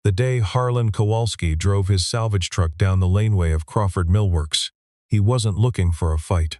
The day Harlan Kowalski drove his salvage truck down the laneway of Crawford Millworks, he wasn't looking for a fight.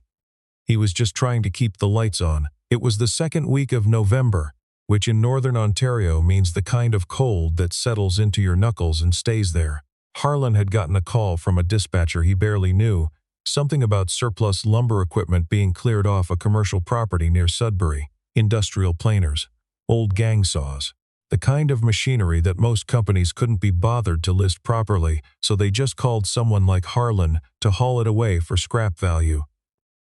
He was just trying to keep the lights on. It was the second week of November, which in northern Ontario means the kind of cold that settles into your knuckles and stays there. Harlan had gotten a call from a dispatcher he barely knew, something about surplus lumber equipment being cleared off a commercial property near Sudbury, industrial planers, old gang saws, the kind of machinery that most companies couldn't be bothered to list properly, so they just called someone like Harlan to haul it away for scrap value.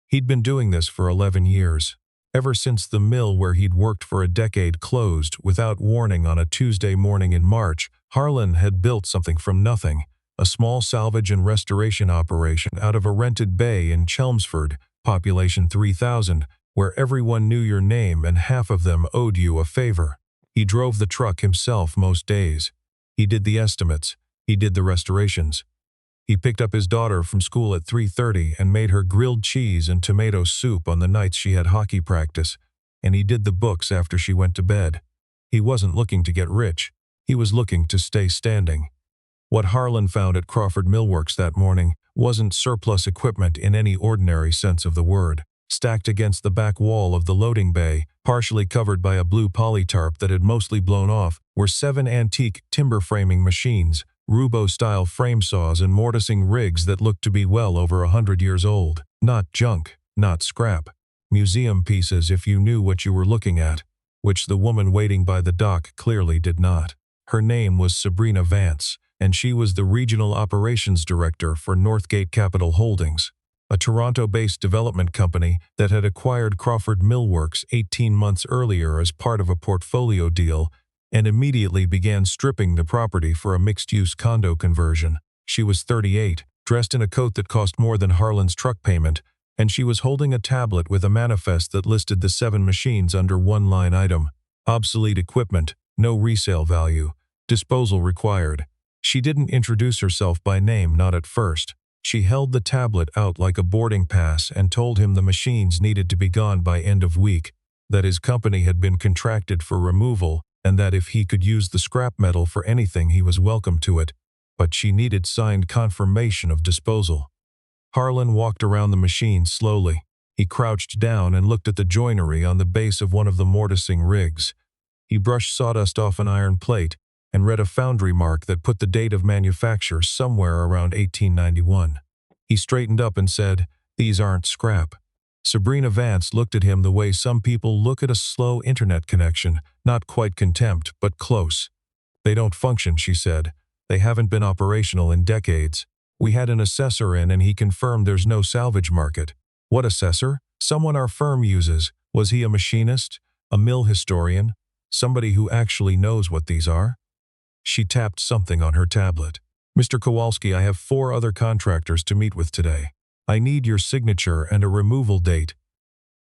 He'd been doing this for 11 years. Ever since the mill where he'd worked for a decade closed without warning on a Tuesday morning in March, Harlan had built something from nothing, a small salvage and restoration operation out of a rented bay in Chelmsford, population 3,000, where everyone knew your name and half of them owed you a favor. He drove the truck himself most days. He did the estimates. He did the restorations. He picked up his daughter from school at 3:30 and made her grilled cheese and tomato soup on the nights she had hockey practice, and he did the books after she went to bed. He wasn't looking to get rich. He was looking to stay standing. What Harlan found at Crawford Millworks that morning wasn't surplus equipment in any ordinary sense of the word. Stacked against the back wall of the loading bay, partially covered by a blue poly tarp that had mostly blown off, were 7 antique timber framing machines, Rubo-style frame saws and mortising rigs that looked to be well over 100 years old. Not junk, not scrap. Museum pieces if you knew what you were looking at, which the woman waiting by the dock clearly did not. Her name was Sabrina Vance, and she was the Regional Operations Director for Northgate Capital Holdings, a Toronto-based development company that had acquired Crawford Millworks 18 months earlier as part of a portfolio deal and immediately began stripping the property for a mixed-use condo conversion. She was 38, dressed in a coat that cost more than Harlan's truck payment, and she was holding a tablet with a manifest that listed the 7 machines under one line item: obsolete equipment, no resale value, disposal required. She didn't introduce herself by name, not at first. She held the tablet out like a boarding pass and told him the machines needed to be gone by end of week, that his company had been contracted for removal, and that if he could use the scrap metal for anything he was welcome to it, but she needed signed confirmation of disposal. Harlan walked around the machine slowly. He crouched down and looked at the joinery on the base of one of the mortising rigs. He brushed sawdust off an iron plate and read a foundry mark that put the date of manufacture somewhere around 1891. He straightened up and said, "These aren't scrap." Sabrina Vance looked at him the way some people look at a slow internet connection, not quite contempt, but close. "They don't function," she said. "They haven't been operational in decades. We had an assessor in and he confirmed there's no salvage market." "What assessor?" "Someone our firm uses." "Was he a machinist? A mill historian? Somebody who actually knows what these are?" She tapped something on her tablet. "Mr. Kowalski, I have 4 other contractors to meet with today. I need your signature and a removal date."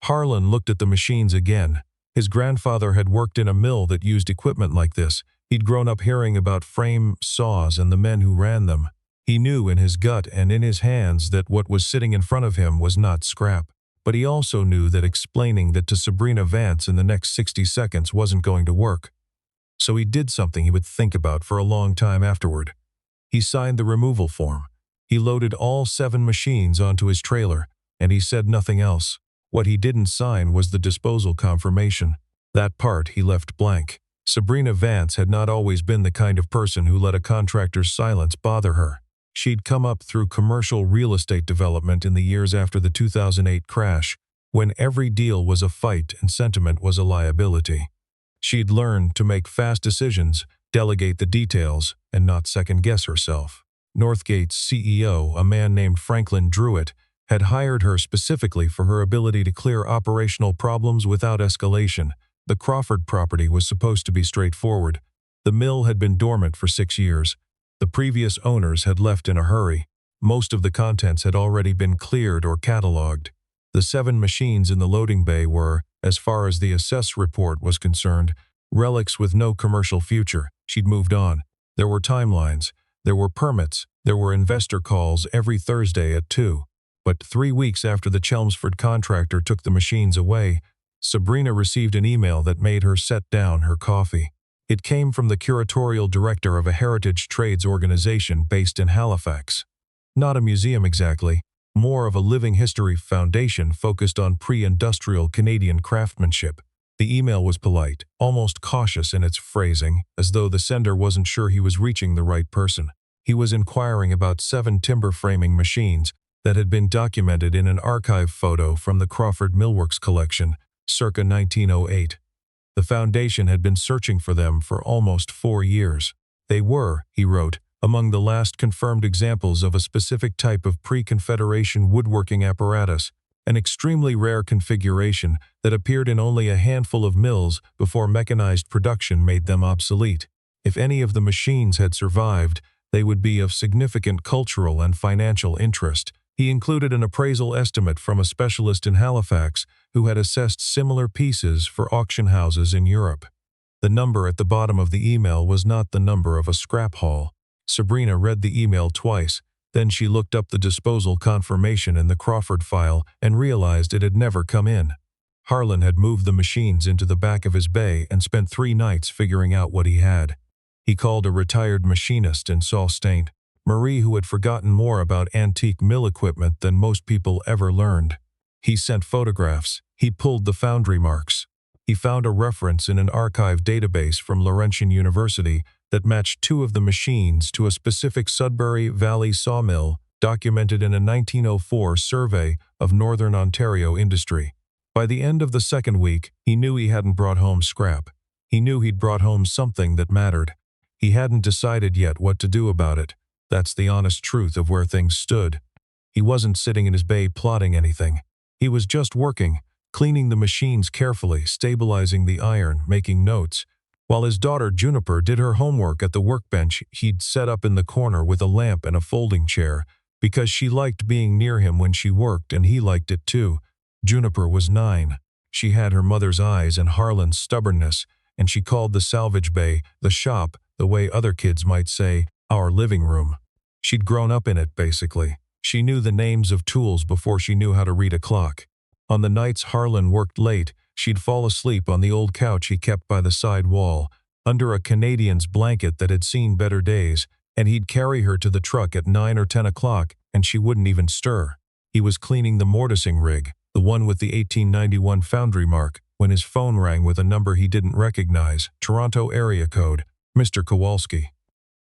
Harlan looked at the machines again. His grandfather had worked in a mill that used equipment like this. He'd grown up hearing about frame saws and the men who ran them. He knew in his gut and in his hands that what was sitting in front of him was not scrap. But he also knew that explaining that to Sabrina Vance in the next 60 seconds wasn't going to work. So he did something he would think about for a long time afterward. He signed the removal form. He loaded all 7 machines onto his trailer, and he said nothing else. What he didn't sign was the disposal confirmation. That part he left blank. Sabrina Vance had not always been the kind of person who let a contractor's silence bother her. She'd come up through commercial real estate development in the years after the 2008 crash, when every deal was a fight and sentiment was a liability. She'd learned to make fast decisions, delegate the details, and not second-guess herself. Northgate's CEO, a man named Franklin Druitt, had hired her specifically for her ability to clear operational problems without escalation. The Crawford property was supposed to be straightforward. The mill had been dormant for 6 years. The previous owners had left in a hurry. Most of the contents had already been cleared or cataloged. The 7 machines in the loading bay were, as far as the assess report was concerned, relics with no commercial future. She'd moved on. There were timelines. There were permits. There were investor calls every Thursday at 2. But 3 weeks after the Chelmsford contractor took the machines away, Sabrina received an email that made her set down her coffee. It came from the curatorial director of a heritage trades organization based in Halifax. Not a museum exactly, more of a living history foundation focused on pre-industrial Canadian craftsmanship. The email was polite, almost cautious in its phrasing, as though the sender wasn't sure he was reaching the right person. He was inquiring about 7 timber framing machines that had been documented in an archive photo from the Crawford Millworks collection, circa 1908. The foundation had been searching for them for almost 4 years. They were, he wrote, among the last confirmed examples of a specific type of pre-Confederation woodworking apparatus, an extremely rare configuration that appeared in only a handful of mills before mechanized production made them obsolete. If any of the machines had survived, they would be of significant cultural and financial interest. He included an appraisal estimate from a specialist in Halifax who had assessed similar pieces for auction houses in Europe. The number at the bottom of the email was not the number of a scrap haul. Sabrina read the email twice. Then she looked up the disposal confirmation in the Crawford file and realized it had never come in. Harlan had moved the machines into the back of his bay and spent 3 nights figuring out what he had. He called a retired machinist in Sault Ste. Marie who had forgotten more about antique mill equipment than most people ever learned. He sent photographs. He pulled the foundry marks. He found a reference in an archive database from Laurentian University that matched 2 of the machines to a specific Sudbury Valley sawmill documented in a 1904 survey of Northern Ontario industry. By the end of the second week, he knew he hadn't brought home scrap. He knew he'd brought home something that mattered. He hadn't decided yet what to do about it. That's the honest truth of where things stood. He wasn't sitting in his bay plotting anything. He was just working, cleaning the machines carefully, stabilizing the iron, making notes, while his daughter Juniper did her homework at the workbench he'd set up in the corner with a lamp and a folding chair, because she liked being near him when she worked and he liked it too. Juniper was 9. She had her mother's eyes and Harlan's stubbornness, and she called the salvage bay the shop, the way other kids might say, our living room. She'd grown up in it, basically. She knew the names of tools before she knew how to read a clock. On the nights Harlan worked late, she'd fall asleep on the old couch he kept by the side wall, under a Canadian's blanket that had seen better days, and he'd carry her to the truck at 9 or 10 o'clock, and she wouldn't even stir. He was cleaning the mortising rig, the one with the 1891 foundry mark, when his phone rang with a number he didn't recognize, Toronto area code, Mr. Kowalski.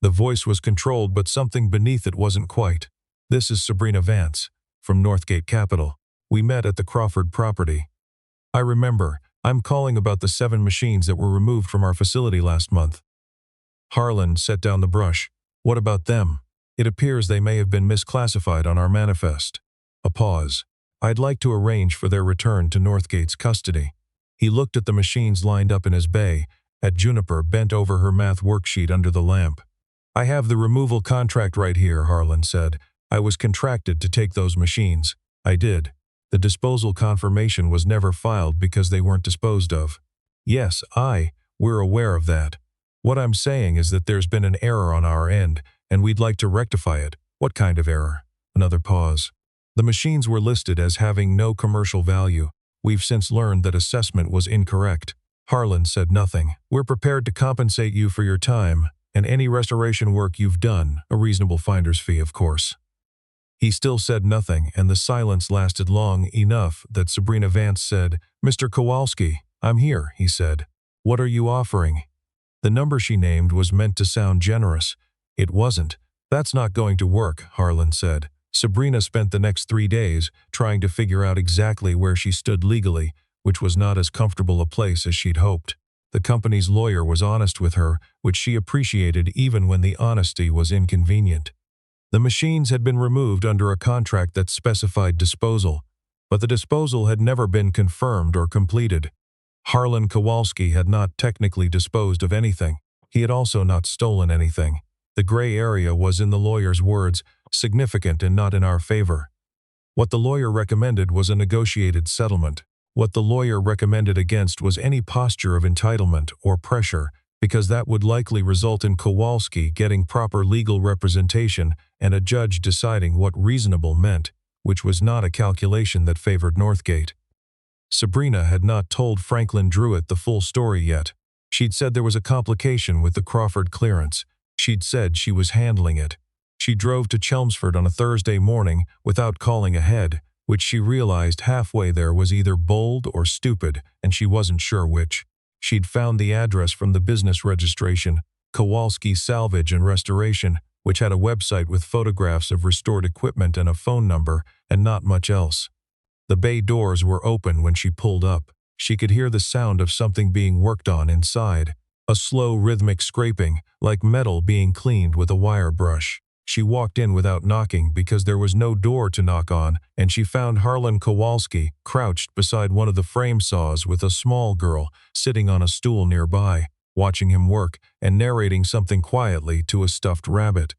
The voice was controlled, but something beneath it wasn't quite. This is Sabrina Vance, from Northgate Capital. We met at the Crawford property. I remember. I'm calling about the 7 machines that were removed from our facility last month. Harlan set down the brush. What about them? It appears they may have been misclassified on our manifest. A pause. I'd like to arrange for their return to Northgate's custody. He looked at the machines lined up in his bay, at Juniper bent over her math worksheet under the lamp. I have the removal contract right here, Harlan said. I was contracted to take those machines. I did. The disposal confirmation was never filed because they weren't disposed of. Yes, we're aware of that. What I'm saying is that there's been an error on our end, and we'd like to rectify it. What kind of error? Another pause. The machines were listed as having no commercial value. We've since learned that assessment was incorrect. Harlan said nothing. We're prepared to compensate you for your time, and any restoration work you've done, a reasonable finder's fee, of course. He still said nothing, and the silence lasted long enough that Sabrina Vance said, Mr. Kowalski, I'm here, he said. What are you offering? The number she named was meant to sound generous. It wasn't. That's not going to work, Harlan said. Sabrina spent the next 3 days trying to figure out exactly where she stood legally, which was not as comfortable a place as she'd hoped. The company's lawyer was honest with her, which she appreciated even when the honesty was inconvenient. The machines had been removed under a contract that specified disposal, but the disposal had never been confirmed or completed. Harlan Kowalski had not technically disposed of anything. He had also not stolen anything. The gray area was, in the lawyer's words, significant and not in our favor. What the lawyer recommended was a negotiated settlement. What the lawyer recommended against was any posture of entitlement or pressure, because that would likely result in Kowalski getting proper legal representation and a judge deciding what reasonable meant, which was not a calculation that favored Northgate. Sabrina had not told Franklin Druitt the full story yet. She'd said there was a complication with the Crawford clearance. She'd said she was handling it. She drove to Chelmsford on a Thursday morning without calling ahead, which she realized halfway there was either bold or stupid, and she wasn't sure which. She'd found the address from the business registration, Kowalski Salvage and Restoration, which had a website with photographs of restored equipment and a phone number, and not much else. The bay doors were open when she pulled up. She could hear the sound of something being worked on inside, a slow rhythmic scraping, like metal being cleaned with a wire brush. She walked in without knocking because there was no door to knock on, and she found Harlan Kowalski crouched beside one of the frame saws with a small girl sitting on a stool nearby, watching him work and narrating something quietly to a stuffed rabbit.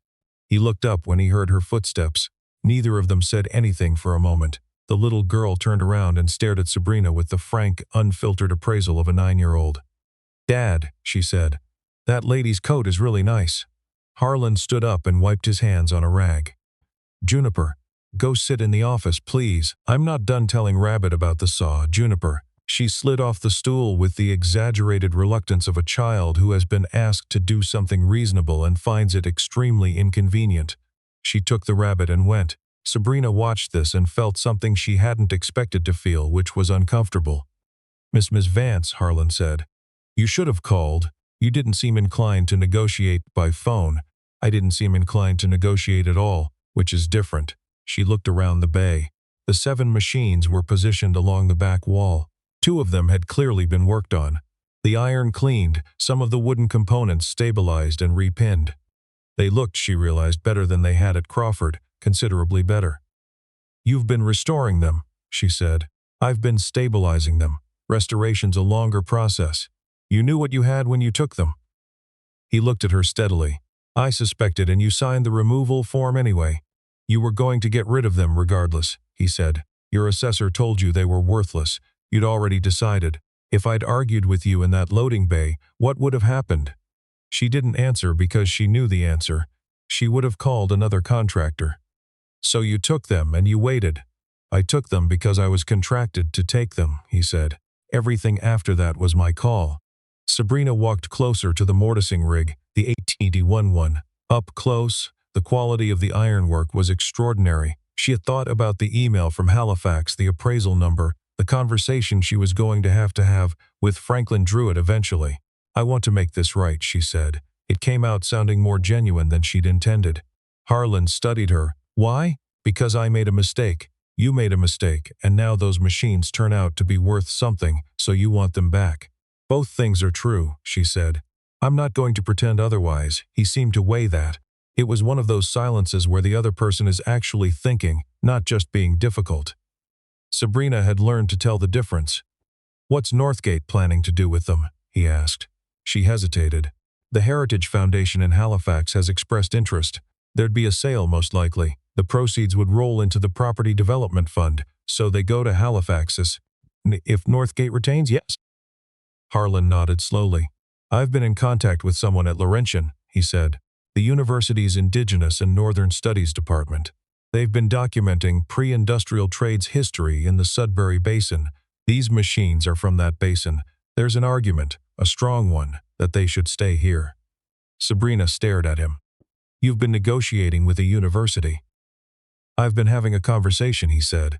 He looked up when he heard her footsteps. Neither of them said anything for a moment. The little girl turned around and stared at Sabrina with the frank, unfiltered appraisal of a 9-year-old. "Dad," she said, "that lady's coat is really nice." Harlan stood up and wiped his hands on a rag. "Juniper, go sit in the office, please. I'm not done telling Rabbit about the saw, Juniper." She slid off the stool with the exaggerated reluctance of a child who has been asked to do something reasonable and finds it extremely inconvenient. She took the rabbit and went. Sabrina watched this and felt something she hadn't expected to feel, which was uncomfortable. Miss Vance," Harlan said. "You should have called. You didn't seem inclined to negotiate by phone." "I didn't seem inclined to negotiate at all, which is different." She looked around the bay. The 7 machines were positioned along the back wall. 2 of them had clearly been worked on. The iron cleaned, some of the wooden components stabilized and repinned. They looked, she realized, better than they had at Crawford, considerably better. "You've been restoring them," she said. "I've been stabilizing them. Restoration's a longer process. You knew what you had when you took them." He looked at her steadily. "I suspected, and you signed the removal form anyway. You were going to get rid of them regardless," he said. "Your assessor told you they were worthless. You'd already decided. If I'd argued with you in that loading bay, what would have happened?" She didn't answer because she knew the answer. She would have called another contractor. "So you took them and you waited." "I took them because I was contracted to take them," he said. "Everything after that was my call." Sabrina walked closer to the mortising rig, the ATD-11. Up close, the quality of the ironwork was extraordinary. She had thought about the email from Halifax, the appraisal number, the conversation she was going to have with Franklin Druitt eventually. "I want to make this right," she said. It came out sounding more genuine than she'd intended. Harlan studied her. "Why? Because I made a mistake. You made a mistake, and now those machines turn out to be worth something, so you want them back." "Both things are true," she said. "I'm not going to pretend otherwise." He seemed to weigh that. It was one of those silences where the other person is actually thinking, not just being difficult. Sabrina had learned to tell the difference. "What's Northgate planning to do with them?" he asked. She hesitated. "The Heritage Foundation in Halifax has expressed interest. There'd be a sale most likely. The proceeds would roll into the Property Development Fund, so they go to Halifax's." "If Northgate retains, yes." Harlan nodded slowly. "I've been in contact with someone at Laurentian," he said, "the university's Indigenous and Northern Studies Department. They've been documenting pre-industrial trade's history in the Sudbury Basin. These machines are from that basin. There's an argument, a strong one, that they should stay here." Sabrina stared at him. "You've been negotiating with a university." "I've been having a conversation," he said.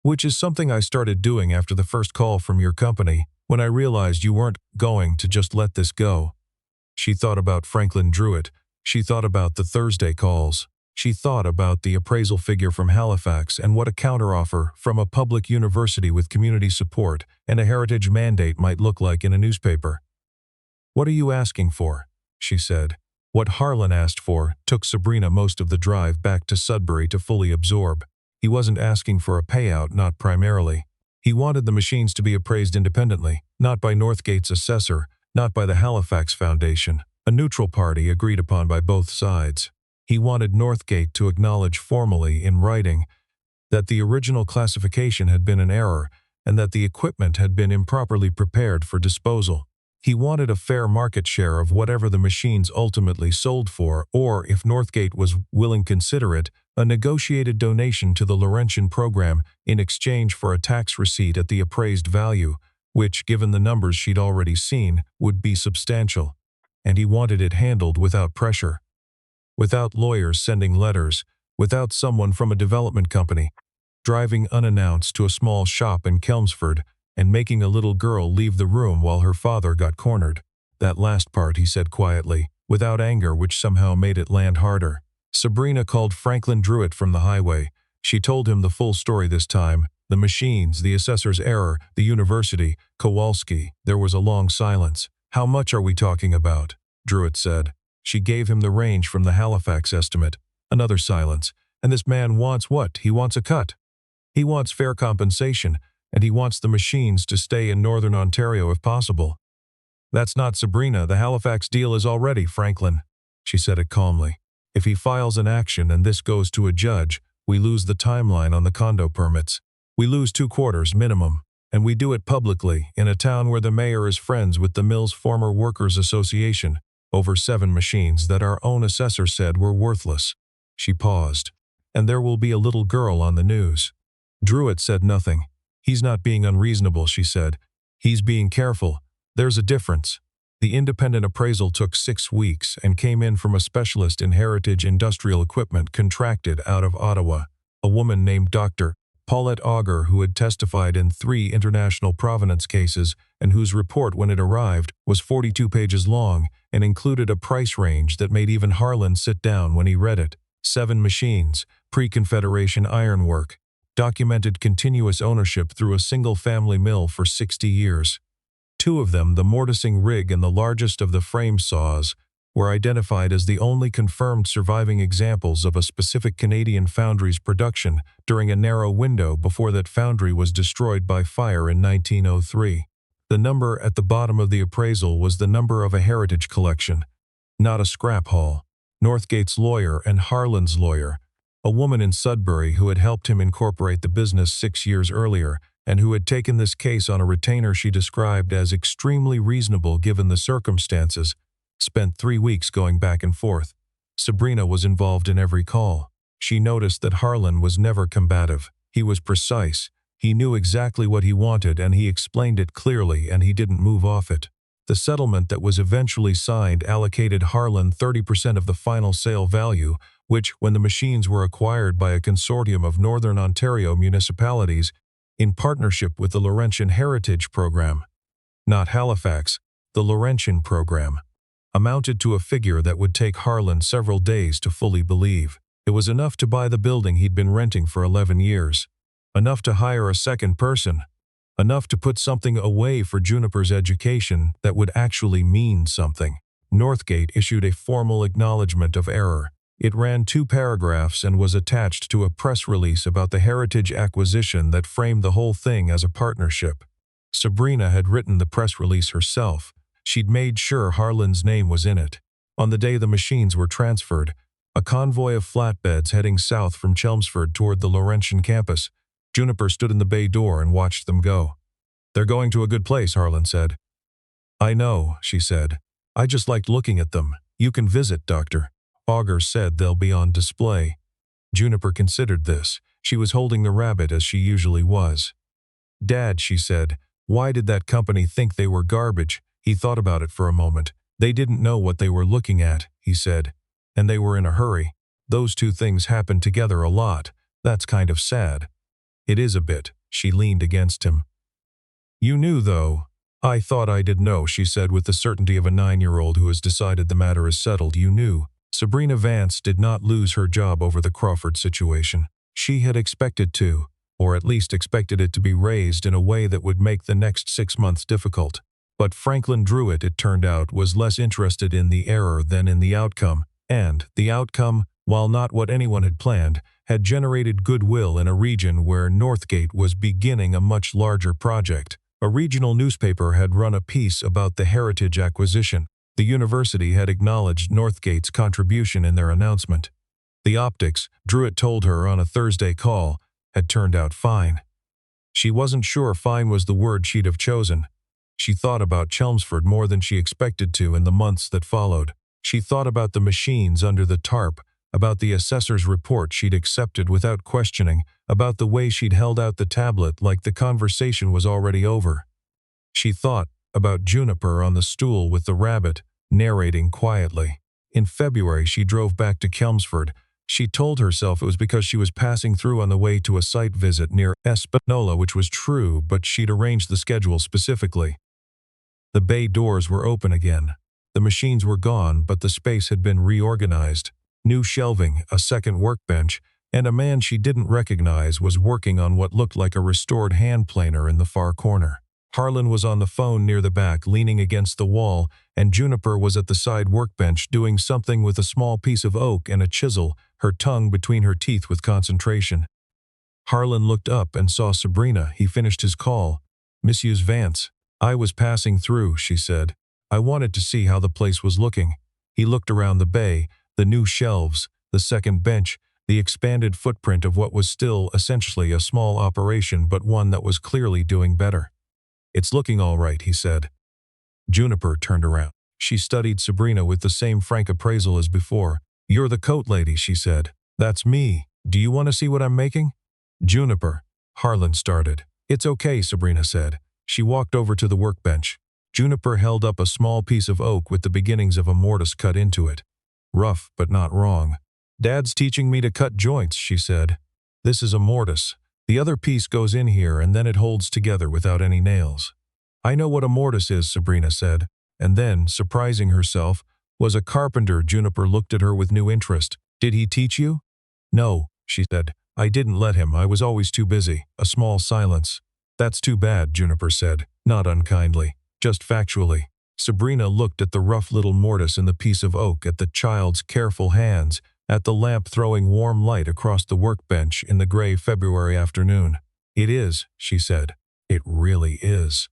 "Which is something I started doing after the first call from your company, when I realized you weren't going to just let this go." She thought about Franklin Druitt. She thought about the Thursday calls. She thought about the appraisal figure from Halifax and what a counteroffer from a public university with community support and a heritage mandate might look like in a newspaper. "What are you asking for?" she said. What Harlan asked for took Sabrina most of the drive back to Sudbury to fully absorb. He wasn't asking for a payout, not primarily. He wanted the machines to be appraised independently, not by Northgate's assessor, not by the Halifax Foundation, a neutral party agreed upon by both sides. He wanted Northgate to acknowledge formally in writing that the original classification had been an error and that the equipment had been improperly prepared for disposal. He wanted a fair market share of whatever the machines ultimately sold for, or, if Northgate was willing to consider it, a negotiated donation to the Laurentian program in exchange for a tax receipt at the appraised value. which, given the numbers she'd already seen, would be substantial. And he wanted it handled without pressure. Without lawyers sending letters, without someone from a development company, driving unannounced to a small shop in Chelmsford and making a little girl leave the room while her father got cornered. That last part he said quietly, without anger, which somehow made it land harder. Sabrina called Franklin Druitt from the highway. She told him the full story this time. The machines, the assessor's error, the university, Kowalski. There was a long silence. "How much are we talking about?" Druitt said. She gave him the range from the Halifax estimate. Another silence. "And this man wants what? He wants a cut. He wants fair compensation, and he wants the machines to stay in Northern Ontario if possible." "That's not Sabrina. The Halifax deal is already Franklin." She said it calmly. "If he files an action and this goes to a judge, we lose the timeline on the condo permits. We lose 2 quarters minimum, and we do it publicly, in a town where the mayor is friends with the mill's former workers' association, over 7 machines that our own assessor said were worthless." She paused. "And there will be a little girl on the news." Druitt said nothing. "He's not being unreasonable," she said. "He's being careful. There's a difference." The independent appraisal took 6 weeks and came in from a specialist in heritage industrial equipment contracted out of Ottawa, a woman named Dr. Paulette Auger, who had testified in 3 international provenance cases and whose report, when it arrived, was 42 pages long and included a price range that made even Harlan sit down when he read it. 7 machines, pre-Confederation ironwork, documented continuous ownership through a single-family mill for 60 years. 2 of them, the mortising rig and the largest of the frame saws, were identified as the only confirmed surviving examples of a specific Canadian foundry's production during a narrow window before that foundry was destroyed by fire in 1903. The number at the bottom of the appraisal was the number of a heritage collection, not a scrap haul. Northgate's lawyer and Harlan's lawyer, a woman in Sudbury who had helped him incorporate the business 6 years earlier and who had taken this case on a retainer she described as extremely reasonable given the circumstances, spent 3 weeks going back and forth. Sabrina was involved in every call. She noticed that Harlan was never combative. He was precise. He knew exactly what he wanted and he explained it clearly, and he didn't move off it. The settlement that was eventually signed allocated Harlan 30% of the final sale value, which, when the machines were acquired by a consortium of Northern Ontario municipalities in partnership with the Laurentian Heritage Program, not Halifax, the Laurentian Program, amounted to a figure that would take Harlan several days to fully believe. It was enough to buy the building he'd been renting for 11 years, enough to hire a second person, enough to put something away for Juniper's education that would actually mean something. Northgate issued a formal acknowledgement of error. It ran 2 paragraphs and was attached to a press release about the heritage acquisition that framed the whole thing as a partnership. Sabrina had written the press release herself. She'd made sure Harlan's name was in it. On the day the machines were transferred, a convoy of flatbeds heading south from Chelmsford toward the Laurentian campus, Juniper stood in the bay door and watched them go. "They're going to a good place," Harlan said. "I know," she said. "I just liked looking at them. You can visit, Doctor. Auger said they'll be on display." Juniper considered this. She was holding the rabbit as she usually was. "Dad," she said, "why did that company think they were garbage?" He thought about it for a moment. "They didn't know what they were looking at," he said. "And they were in a hurry. Those 2 things happen together a lot. That's kind of sad." "It is a bit." She leaned against him. "You knew, though." "I thought I did know," she said with the certainty of a 9-year-old who has decided the matter is settled. "You knew." Sabrina Vance did not lose her job over the Crawford situation. She had expected to, or at least expected it to be raised in a way that would make the next 6 months difficult. But Franklin Druitt, it turned out, was less interested in the error than in the outcome, and the outcome, while not what anyone had planned, had generated goodwill in a region where Northgate was beginning a much larger project. A regional newspaper had run a piece about the heritage acquisition. The university had acknowledged Northgate's contribution in their announcement. The optics, Druitt told her on a Thursday call, had turned out fine. She wasn't sure fine was the word she'd have chosen. She thought about Chelmsford more than she expected to in the months that followed. She thought about the machines under the tarp, about the assessor's report she'd accepted without questioning, about the way she'd held out the tablet like the conversation was already over. She thought about Juniper on the stool with the rabbit, narrating quietly. In February, she drove back to Chelmsford. She told herself it was because she was passing through on the way to a site visit near Espanola, which was true, but she'd arranged the schedule specifically. The bay doors were open again. The machines were gone, but the space had been reorganized. New shelving, a second workbench, and a man she didn't recognize was working on what looked like a restored hand planer in the far corner. Harlan was on the phone near the back, leaning against the wall, and Juniper was at the side workbench doing something with a small piece of oak and a chisel, her tongue between her teeth with concentration. Harlan looked up and saw Sabrina. He finished his call. "Mrs. Vance, I was passing through," she said. "I wanted to see how the place was looking." He looked around the bay, the new shelves, the second bench, the expanded footprint of what was still essentially a small operation, but one that was clearly doing better. "It's looking all right," he said. Juniper turned around. She studied Sabrina with the same frank appraisal as before. "You're the coat lady," she said. "That's me. Do you want to see what I'm making?" "Juniper," Harlan started. "It's okay," Sabrina said. She walked over to the workbench. Juniper held up a small piece of oak with the beginnings of a mortise cut into it. "Rough, but not wrong." "Dad's teaching me to cut joints," she said. "This is a mortise. The other piece goes in here and then it holds together without any nails." "I know what a mortise is," Sabrina said. And then, surprising herself, was a carpenter. Juniper looked at her with new interest. "Did he teach you?" "No," she said. "I didn't let him. I was always too busy." A small silence. "That's too bad," Juniper said, not unkindly, just factually. Sabrina looked at the rough little mortise in the piece of oak, at the child's careful hands, at the lamp throwing warm light across the workbench in the gray February afternoon. "It is," she said. "It really is."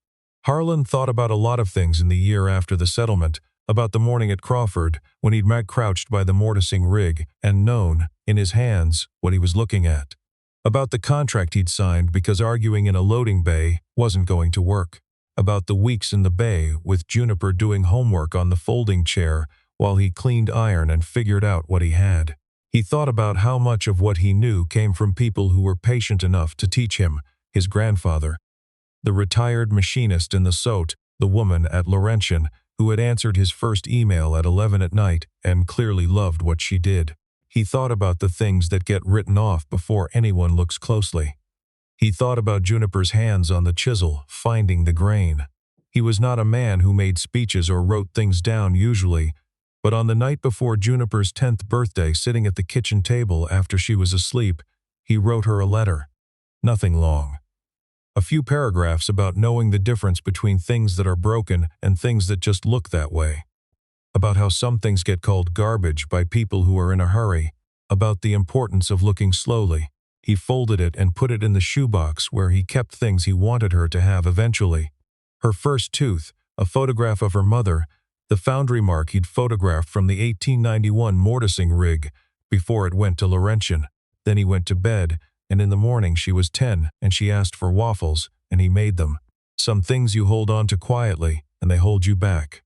Harlan thought about a lot of things in the year after the settlement, about the morning at Crawford, when he'd met crouched by the mortising rig and known, in his hands, what he was looking at. About the contract he'd signed because arguing in a loading bay wasn't going to work. About the weeks in the bay with Juniper doing homework on the folding chair while he cleaned iron and figured out what he had. He thought about how much of what he knew came from people who were patient enough to teach him, his grandfather, the retired machinist in the SOT, the woman at Laurentian, who had answered his first email at 11 at night and clearly loved what she did. He thought about the things that get written off before anyone looks closely. He thought about Juniper's hands on the chisel, finding the grain. He was not a man who made speeches or wrote things down usually, but on the night before Juniper's 10th birthday, sitting at the kitchen table after she was asleep, he wrote her a letter. Nothing long. A few paragraphs about knowing the difference between things that are broken and things that just look that way. About how some things get called garbage by people who are in a hurry. About the importance of looking slowly. He folded it and put it in the shoebox where he kept things he wanted her to have eventually. Her first tooth, a photograph of her mother, the foundry mark he'd photographed from the 1891 mortising rig before it went to Laurentian. Then he went to bed, and in the morning she was 10 and she asked for waffles, and he made them. Some things you hold on to quietly, and they hold you back.